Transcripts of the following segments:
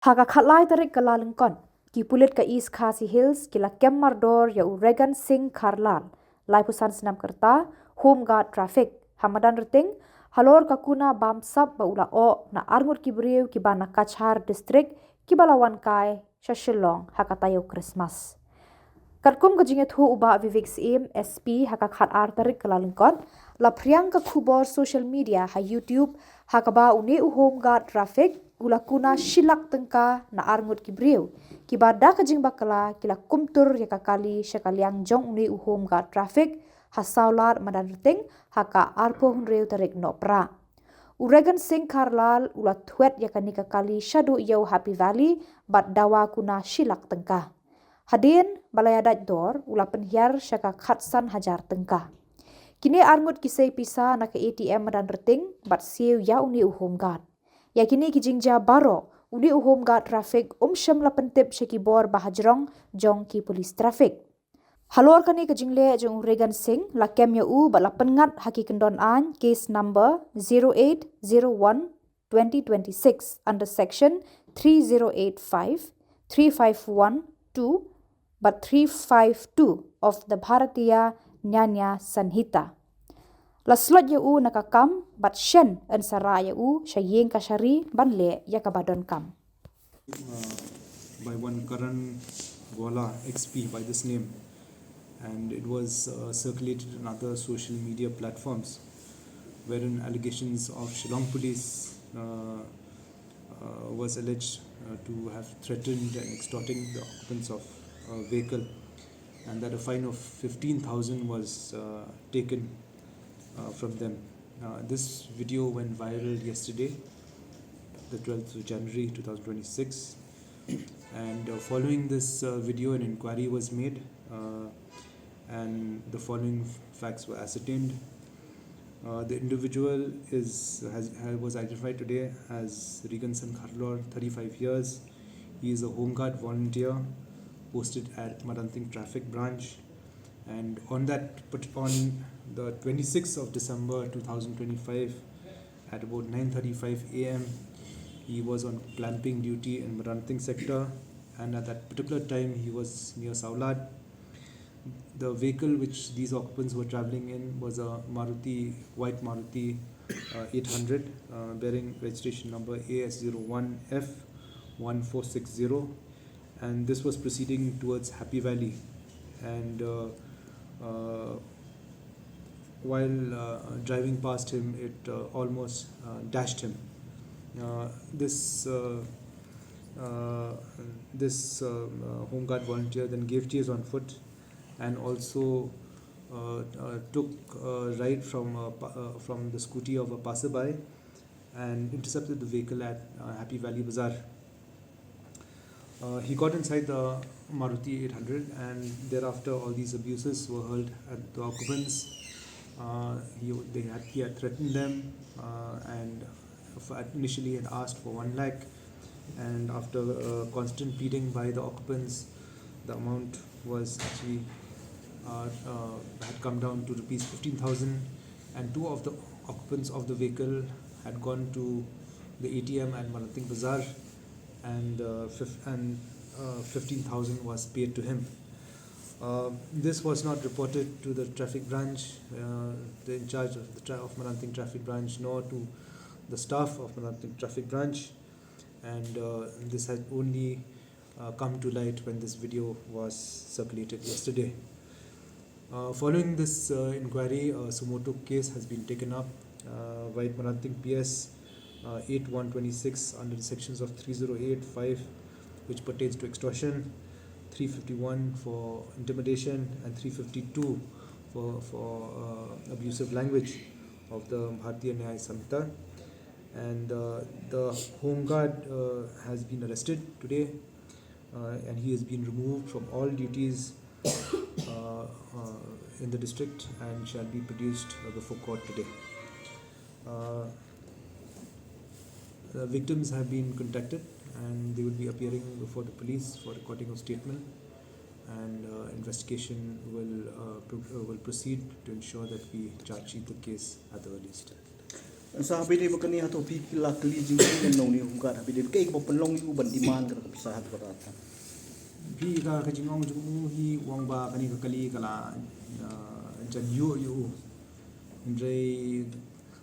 Haka khatlai tarik kalalengkon ki pulit ka East Khasi Hills kila Kemmardor ya Regan Singh Kharlal lai pusan senam kerta home guard traffic hamadan reting halor kakuna bam sab ba ula o na arngut kibriu ki bana Kachhar district ki balawan kai Shillong haka tayo Christmas. Katkum kajinge thu uba Vivek Sim SP haka khat ar tarik kalalengkon la priang ka Khubor social media ha YouTube haka ba une home guard traffic ula kuna shilak tengka na arngut kibriu ki bada kajing bakala kila kumtur ya kakali syakaliang jong une home guard traffic hasaular madan reting haka arpo hunreu tarik nopra. Uregan Singh Kharlal ula thuet ya kanika kali shadu yau Happy Valley bat dawa kuna shilak tengka. Hadin balayadat dor ula penhiar syaka khatsan hajar tengka. Kini arngut kisai pisa na ke ATM dan reting bat siu ya uni home guard. Ya kini kijingja baro uni home guard traffic syam la pentip syakibor bahajrong jong ki polis traffic. Halor kani kejingle jong Regan Singh la kem ya bat la pengat haki kendon an case number 0801-2026 under section 3085 3512 but 352 of the Bharatiya Nyaya Sanhita. La slot u nakakam bat shen en sara u shayeng kashari banle yakabadon kam. By one Karan Wala XP by this name, and it was circulated on other social media platforms wherein allegations of Shillong police was alleged to have threatened and extorting the occupants of a vehicle, and that a fine of 15,000 was taken from them. This video went viral yesterday, the 12th of January 2026, and following this video an inquiry was made and the following facts were ascertained. The individual was identified today as Regan Singh Kharlal, 35 years. He is a home guard volunteer posted at Maranting Traffic Branch, and on the 26th of December 2025 at about 9:35 a.m. he was on clamping duty in Maranting sector, and at that particular time he was near Saulad. The vehicle which these occupants were travelling in was a white Maruti 800 bearing registration number AS01F1460, and this was proceeding towards Happy Valley, and while driving past him it almost dashed him. This home guard volunteer then gave chase on foot and also took a ride from the scooty of a passerby and intercepted the vehicle at Happy Valley Bazaar. He got inside the Maruti 800, and thereafter all these abuses were hurled at the occupants. He had threatened them and initially had asked for 1 lakh, and after constant pleading by the occupants, the amount was actually had come down to rupees 15,000, and 2 of the occupants of the vehicle had gone to the ATM at Maranting Bazaar, and 15,000 was paid to him. This was not reported to the traffic branch, the in charge of Maranting Traffic Branch, nor to the staff of Maranting Traffic Branch, and this had only come to light when this video was circulated yesterday. Following this inquiry, a sumoto case has been taken up by Maranting PS 8126 under the sections of 308(5), which pertains to extortion, 351 for intimidation, and 352 for abusive language of the Bharatiya Nyaya Sanhita. And the home guard has been arrested today, and he has been removed from all duties in the district and shall be produced before court today. The victims have been contacted and they will be appearing before the police for recording of statement, and investigation will proceed to ensure that we charge sheet the case at the earliest. Sa habis dia bukan ni atau pikirlah keli jingking yang nong ni hungkat habis dia kayak apa penlong itu bandiman kerana pisah hati kata. Bi ka kajingong jumu hi wang ba kani ka kali kala jan yu ndrei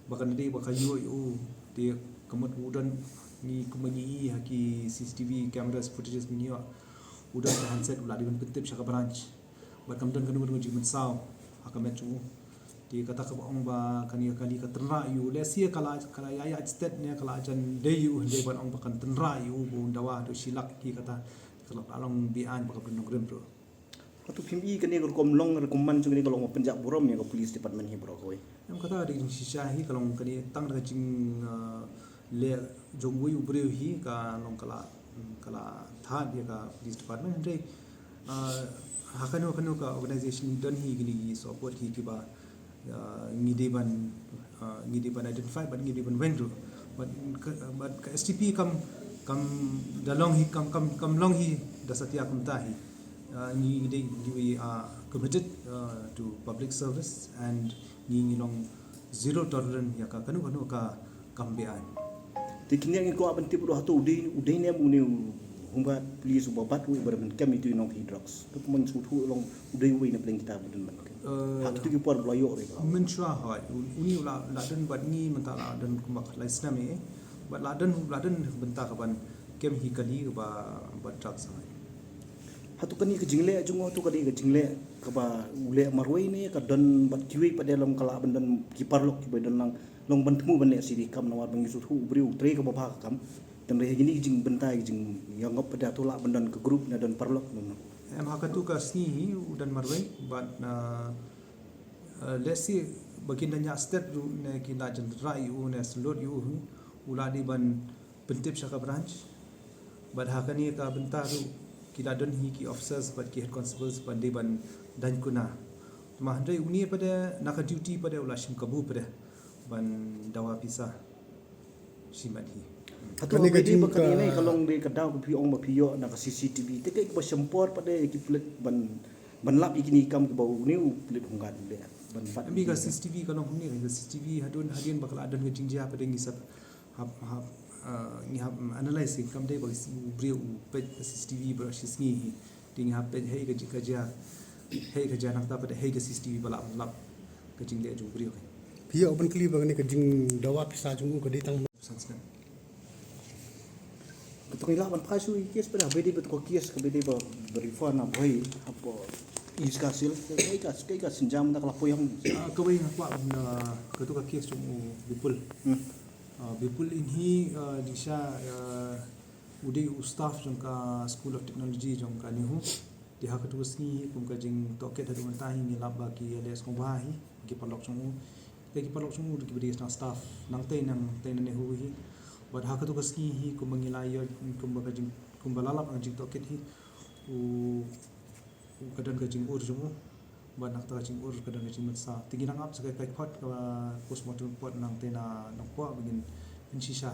bakan dei baka yu ti kamat udan ni kumagi haki CCTV cameras footages ni udan ka handset ula di pentip shaka branch ba kamdan kanu kanu jimen saw hakamet jumu ti kata ka ong ba kani kali ka tenra yu le sia kala ya state ne kala jan dei yu hande ban ong bakan tenra yu bu dawa tu silak ki kata kalau along bian baka program tu Atau PMI kan ni kalau long rekomen cuma ni kalau mau penjak buram ya ke polis department ni berapa koi. yang kata di sisa hi kalau kani tang da jing le jongwei ubre hi ka long kala tha dia ka police department andre hakano ka organization dan hi gini support hi ki ba ngideban identify but ngideban wengru but ka STP kam dalong hi kam long hi da satya kam ta hi ni we are committed to public service and ni long zero tolerance ya ka kanu ka kambian Tikinya ni kau apa tipu dah tu udah ni abu ni humbat polis ubabat we berben kami itu nong drugs. Tu pun suatu long udah we ni paling kita berben man. Hak tu kita berlayok ni. Mencuah hai uni laden bat ni mentala dan kumak laisna me bat laden bentar kapan kem hi kali ba drugs hai. Hatu kan ni kejingle jungo tu kadi kejingle kaba ule marwai ni ka don bat kiwi pada long kala bendan kiparlok ki bedan lang long bantmu bane sidi kam nawar bangi sutu briu tre ka bapa kam dan re gini jing bentai jing yang ngop pada tu lak bendan ke grup na dan parlok no. Em hakatu ka sni udan marwai but let's see bagin danya step tu ne ki la jan rai u ne slot yu uladi ban pentip shaka branch but hakani ka bentar tu kita don hi ki officers but ki head constables pande ban dan kuna ma handai uni pada naka duty pada ulashim kabu pada ban dawa pisah simat hi Hatu bedi bakal ni kalau di kedau ke piong ba pio nak CCTV te ke ba sempor pada ki plet ban lap ikini kam ke bau ni plet hungkat de ban fat ambi ka CCTV kalau ni ka CCTV hadin bakal adan ke jingja pada ngisap hap ni hap analyze kam dei ba briu pet CCTV ba sisni ding hap pet hei ka ja nak ta pada hei ka CCTV balap lap ke jingde ju briu Pia open clip bagani ke jing dawa pisah jungu ke ditang sansna Betul lah ban pasu kes pada bedi betul kes ke bedi ba berifan na boy apa iskasil kai ka senjam tak lapo yang kawai ngakwa na ketu ka kes tu bipul bipul inhi disha udi ustaf jongka school of technology jongka NEHU di hak tu sni kum ka jing toket hadu tahi ni labba ki les ko bahi ki palok sungu ki palok sungu ki bedi staff nang te NEHU hi but hak tu sni hi kum mangilaya kum ba jing kum balalap jing toket hi u kadan ka jing ur jungu ban nak ta jing ur kadan ka jing matsa tigi nang ap sekai kai pot ka postmortem pot nang te na nang kwa begin insisha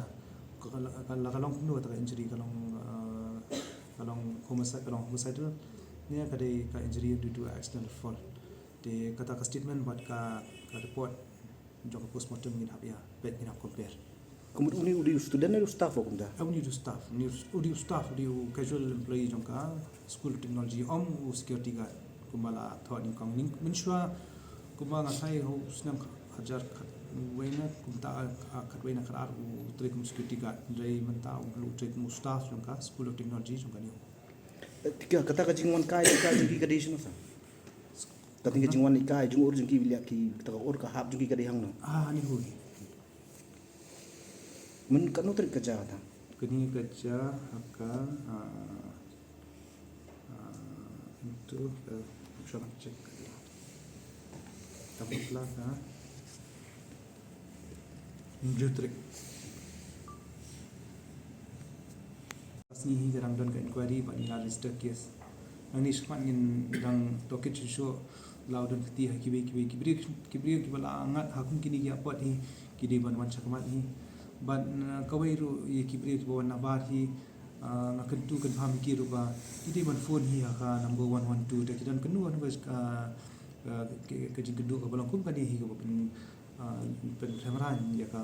kalong nu ta injury kalong homicidal ni kadai ka injury due to accidental fall de kata ka statement buat ka report jong postmortem ngin hab ya bet ngin hab compare kemudian udi student atau staff aku dah Aku ni staff, udi staff, udi casual employee jongka school technology security guard kumala thought ni kang ning mensua kumala ngai ho snam hajar wena kumta kat wena kar trick security guard dai menta lu trick staff jongka school of technology jongka ni tiga kata kajingwan kai jingki kadai sa kata kajingwan kai jingur jingki bilia ki kata or ka hab jingki kadai hang no ni hui men kan utrik kerja ta kini kerja akan itu coba cek tapi belakang jutrik asni jarang don ke inquiry pak ni register case ang ni sepat ngin dang toket show laudon keti kibri kibala angat hakum kini ya pot hi kidi ban wan chakmat hi ban kawai ru ye kibri bawan nabar hi ngakan tu kan paham ki ru ba kidi ban phone hi ka number 112 dak dan kenu an bas ka jing kedu ka balang kum kadi hi ka penremran ya ka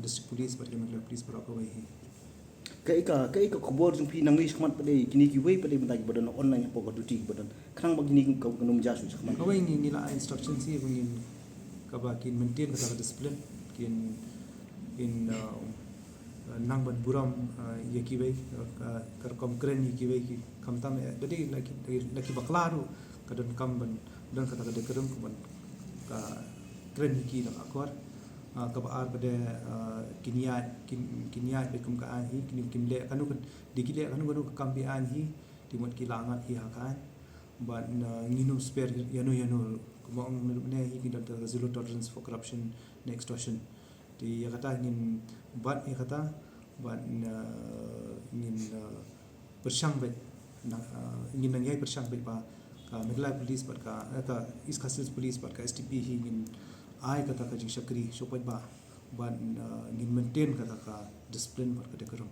district police pada Meghalaya police berapa baik. Kai ka khubor jung phi nang ni smat pade kini ki wei pade mata ki badan online po ko duty badan khrang bagi ni ka num jasu smat Kau ini nila instruction sih ingin kabakin maintain kata discipline kin in nang ban buram yaki baik kar kom keren yaki baik kam tam jadi laki baklaru kadon kam ban dan kata kata kerem ban ka keren yaki nak akor kabar pada kiniat bekum ka anhi kim le kanu dikile kanu kam bi anhi timot kilangat hi hakan ban nginu spare yanu kumong ne hi kidan zero tolerance for corruption and extortion di kata ingin buat kata buat ingin bersang bet ingin nangyay bersang bet ba ka Meghalaya police bat ka East Khasinews police bat ka STP hi ingin ai kata ka jing syakri sopat ba ban ingin maintain kata ka discipline bat ka decorum.